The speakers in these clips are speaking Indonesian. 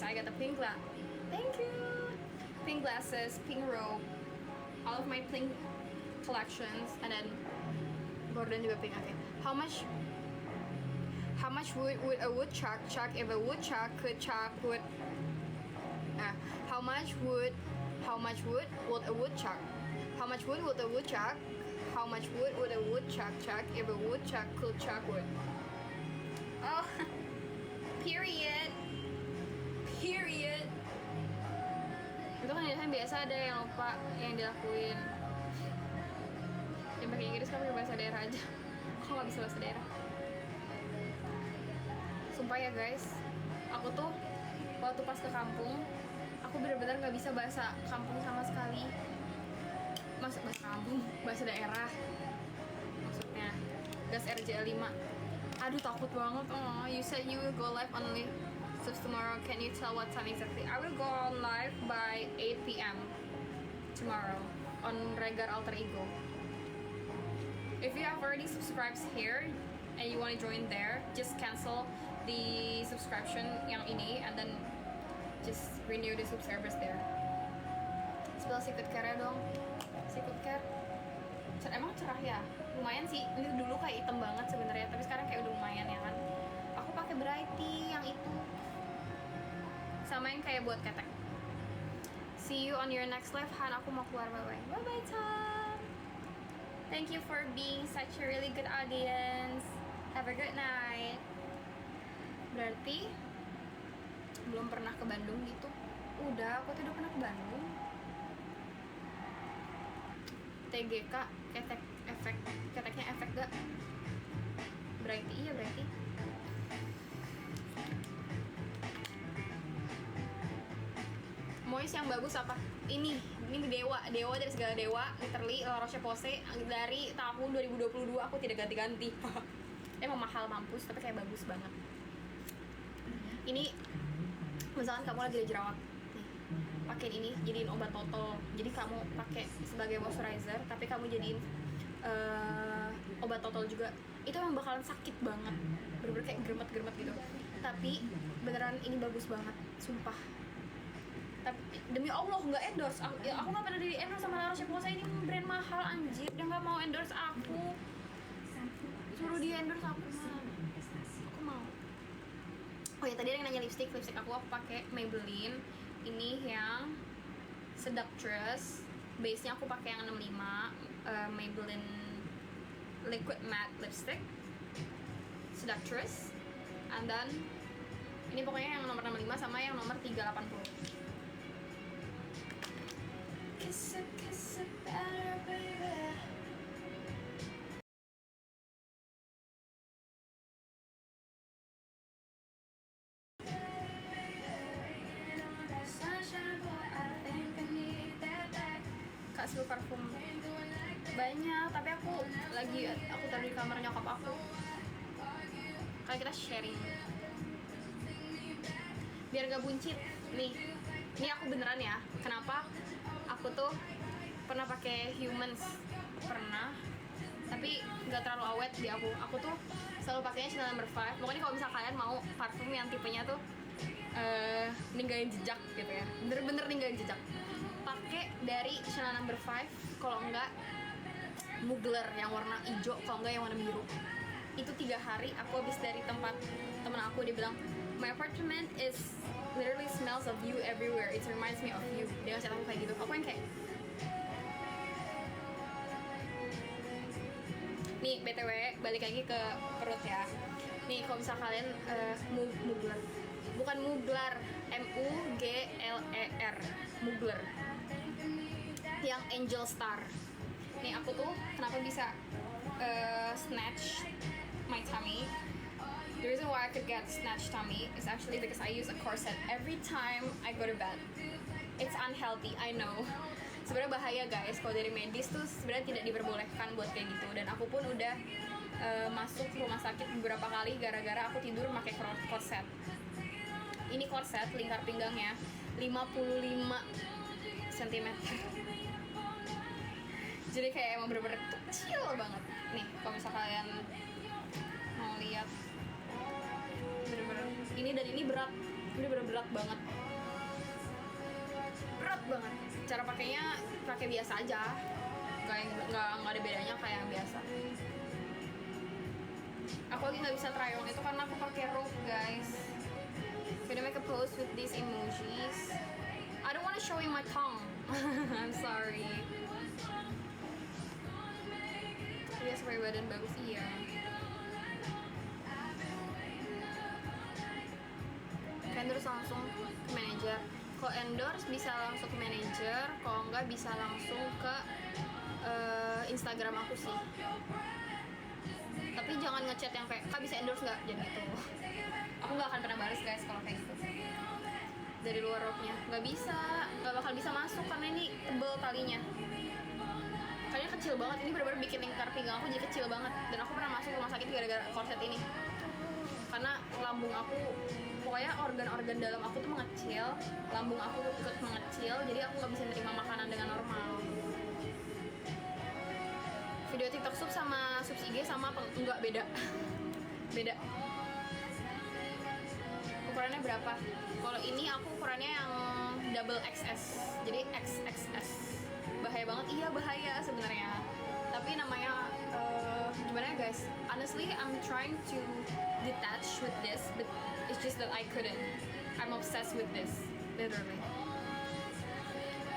I got the pink glass. Thank you. Pink glasses, pink robe, all of my pink collections, and then Gordon juga pink. Okay. How much would a woodchuck chuck if a woodchuck could chuck wood? How much would a woodchuck? How much wood would a woodchuck? How much wood would a woodchuck chuck if a woodchuck could chuck wood? Oh, period. Itu kan biasa ada yang lupa yang dilakuin. Yang pakai Inggris kan pakai bahasa daerah aja. Kok nggak bisa bahasa daerah? Sumpah ya guys, aku tuh waktu pas ke kampung, aku benar-benar nggak bisa bahasa kampung sama sekali. Masuk bahasa kampung, bahasa daerah. Maksudnya gas RJ 5. Aduh takut banget. Oh, you said you will go live only tomorrow. Can you tell what time exactly? I will go on live by 8 p.m. tomorrow on Regar Alter Ego. If you have already subscribed here and you want to join there, just cancel the subscription yang ini and then just renew the subscribers there. Spill secret care dong. Secret care. Emang cerah ya? Lumayan sih. Ini dulu kayak hitam banget sebenarnya, tapi sekarang kayak udah lumayan ya kan. Aku pakai Brighty yang itu. Sama yang kayak buat ketek. See you on your next live, Han. Aku mau keluar, bye-bye. Bye-bye, Tom. Thank you for being such a really good audience. Have a good night. Berarti belum pernah ke Bandung gitu. Udah, aku tuh udah pernah ke Bandung. TGK, keteknya efek gak? Brighty, iya Brighty. Mois yang bagus apa? Ini dewa dari segala dewa, literally La Roche-Posay dari tahun 2022 aku tidak ganti-ganti. Emang mahal mampus, tapi kayak bagus banget. Ini misalkan kamu lagi ada jerawat, nih, pakai ini jadiin obat total. Jadi kamu pakai sebagai moisturizer, tapi kamu jadiin obat total juga. Itu emang bakalan sakit banget, bener-bener kayak geremet-geremet gitu. Tapi beneran ini bagus banget, sumpah. Tapi demi Allah nggak endorse aku nggak pernah di endorse sama La Roche-Posay, ini brand mahal anjir. Dia nggak mau endorse aku, suruh dia endorse aku mau. Oh ya, tadi ada yang nanya lipstick aku pakai Maybelline ini yang Seductress, base nya aku pakai yang 65, Maybelline Liquid Matte Lipstick Seductress, and then ini pokoknya yang nomor 65 sama yang nomor 380. Kiss it better, baby. Kak Sil parfum banyak, tapi aku taruh di kamar nyokap aku. Kayak kita sharing biar gak buncit. Nih aku beneran ya. Kenapa? Aku tuh pernah pakai Humans, pernah, tapi nggak terlalu awet di aku. Aku tuh selalu pakainya Chanel No. 5. Pokoknya kalau misal kalian mau parfum yang tipenya tuh ninggalin jejak gitu ya, bener-bener ninggalin jejak, pakai dari Chanel No. 5. Kalau enggak Mugler yang warna hijau, kalau enggak yang warna biru. Itu 3 hari aku habis dari tempat temen aku, dia bilang my apartment is literally smells of you everywhere, it reminds me of you. Dia ngasih aku kayak gitu. Aku yang kayak nih, BTW balik lagi ke perut ya. Nih kalau misal kalian Mugler, bukan Mugler, Mugler, Mugler yang Angel Star. Nih aku tuh kenapa bisa snatch my tummy. The reason why I could get snatched tummy is actually because I use a corset every time I go to bed. It's unhealthy, I know. Sebenarnya bahaya guys, kalau dari medis tuh sebenarnya tidak diperbolehkan buat kayak gitu. Dan aku pun udah masuk rumah sakit beberapa kali gara-gara aku tidur pakai korset. Ini korset lingkar pinggangnya 55 cm. Jadi kayak emang bener-bener kecil banget. Nih, kalau misal kalian mau lihat, bener-bener ini, dan ini berat, ini bener-bener berat banget. banget. Cara pakainya pakai biasa aja, nggak ada bedanya kayak yang biasa. Aku lagi nggak bisa try on itu karena aku pakai rope, guys. Can I make a post with these emojis? I don't want to show you my tongue. I'm sorry. Dia spray badan bagus, iya. Kan terus langsung ke manajer. Kalau endorse bisa langsung ke manajer, kalau enggak bisa langsung ke Instagram aku sih. Tapi jangan ngechat yang kayak, "Kak bisa endorse nggak?" Jadi gitu. Aku nggak akan pernah balas, guys, kalau kayak gitu. Dari luar roknya nggak bisa, nggak bakal bisa masuk karena ini tebel talinya. Kayaknya kecil banget, ini benar-benar bikin lingkar pinggang aku jadi kecil banget. Dan aku pernah masuk rumah sakit gara-gara korset ini. Karena lambung aku, pokoknya organ-organ dalam aku tuh mengecil, lambung aku ikut mengecil, jadi aku nggak bisa menerima makanan dengan normal. Video TikTok Sub sama Subs IG sama apa? Enggak, beda. Beda. Ukurannya berapa? Kalau ini aku ukurannya yang double XS, jadi XXS. Bahaya banget, iya bahaya sebenarnya. Tapi namanya gimana ya, guys? Honestly, I'm trying to detach with this, but it's just that I couldn't. I'm obsessed with this, literally.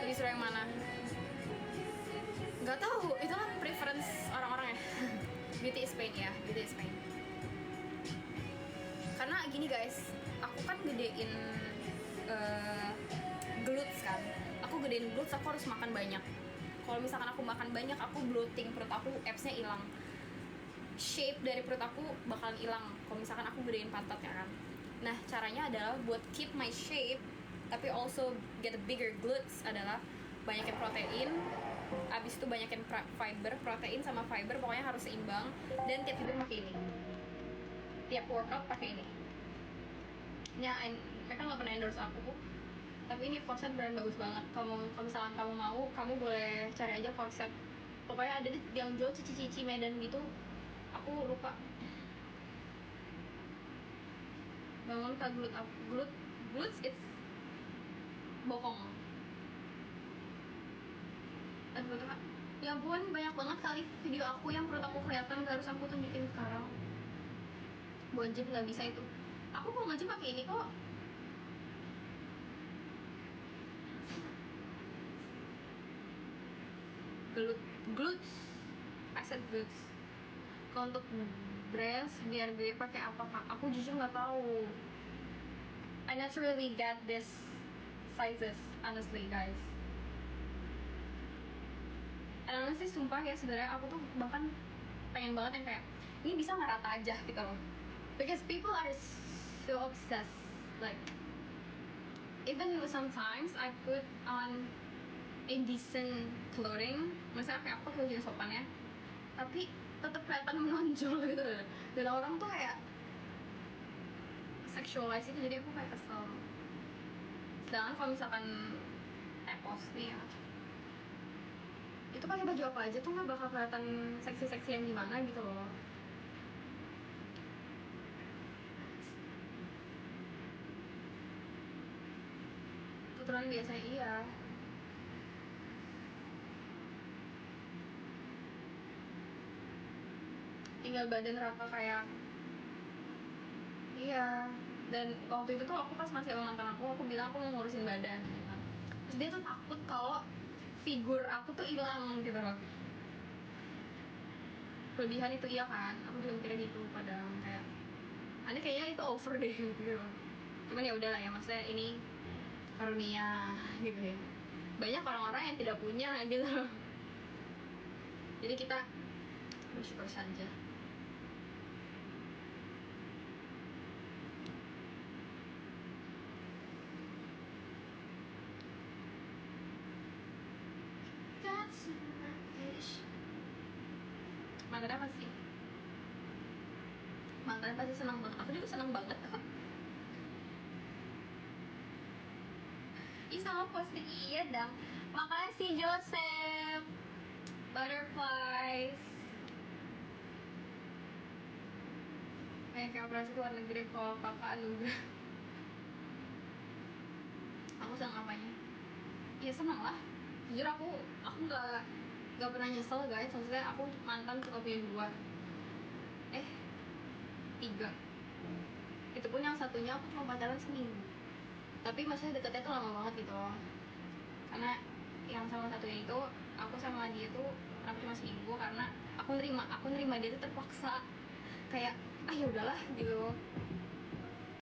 Jadi suruh yang mana? Gak tahu, itu kan preference orang-orang ya. Beauty is pain ya, beauty is pain. Karena gini, guys, aku kan gedein glutes kan. Aku gedein glutes, aku harus makan banyak. Kalau misalkan aku makan banyak, aku bloating, perut aku abs-nya hilang. Shape dari perut aku bakalan hilang kalau misalkan aku gedein pantat ya kan. Nah, caranya adalah buat keep my shape tapi also get a bigger glutes adalah banyakin protein, abis itu banyakin fiber, protein sama fiber pokoknya harus seimbang, dan tiap tidur pakai ini, tiap workout pakai ini. Ya, mereka nggak pernah endorse aku, tapi ini Corset brand bagus banget. Kalau misalkan kamu mau, kamu boleh cari aja Corset. Pokoknya ada yang jual cici-cici Medan gitu, aku lupa. Bangun ke glutes it's bokong. Aduh, Kak. Ya ampun, banyak banget kali video aku yang perut aku kelihatan, gak harus aku tunjukin sekarang. Buat gym nggak bisa itu. Aku mau nge-gym pakai ini kok. Glutes. I said glutes. Kalau untuk breast biar gue pakai apa, Kak? Aku jujur nggak tahu. I naturally get this sizes, honestly, guys. And honestly, sumpah ya, sebenarnya aku tuh bahkan pengen banget yang kayak ini bisa nggak rata aja gitu loh. Because people are so obsessed, like even sometimes I put on indecent clothing, misalnya kayak aku tuh sopan ya, tapi tetap kelihatan menonjol gitu loh. Dan orang tuh kayak sexualize itu, jadi aku kayak kesel. Sedangkan kalau misalkan post nih ya, itu pakai baju apa aja tuh nggak bakal kelihatan seksi-seksi yang gimana gitu loh. Tuturan biasanya iya. Tinggal badan rata kayak iya. Dan waktu itu tuh aku pas masih sama mantan aku bilang aku mau ngurusin badan gitu. Terus dia tuh takut kalau figur aku tuh hilang gitu loh. Kelebihan itu iya kan, aku juga mikirnya gitu, padahal kayak aneh kayaknya itu over deh gitu. Cuman ya udahlah ya, maksudnya ini karunia gitu ya. Banyak orang-orang yang tidak punya gitu loh. Jadi kita bersyukur saja. Mantan apa sih? Mantan pasti senang banget. Aku juga senang banget kok. Ih, sama posting iya dong. Makasih Joseph. Butterflies. Kayak operasi keluar negeri kalau kakak anugerah. Aku senang apanya? ya senang lah. Jujur aku nggak pernah nyesel guys. Maksudnya aku mantan cuma punya 2, 3. Itu pun yang satunya aku cuma pacaran seminggu, tapi maksudnya deketnya tuh lama banget gitu loh. Karena yang sama satunya itu aku sama dia tuh kenapa cuma seminggu, karena aku nerima dia tuh terpaksa, kayak ya udahlah gitu.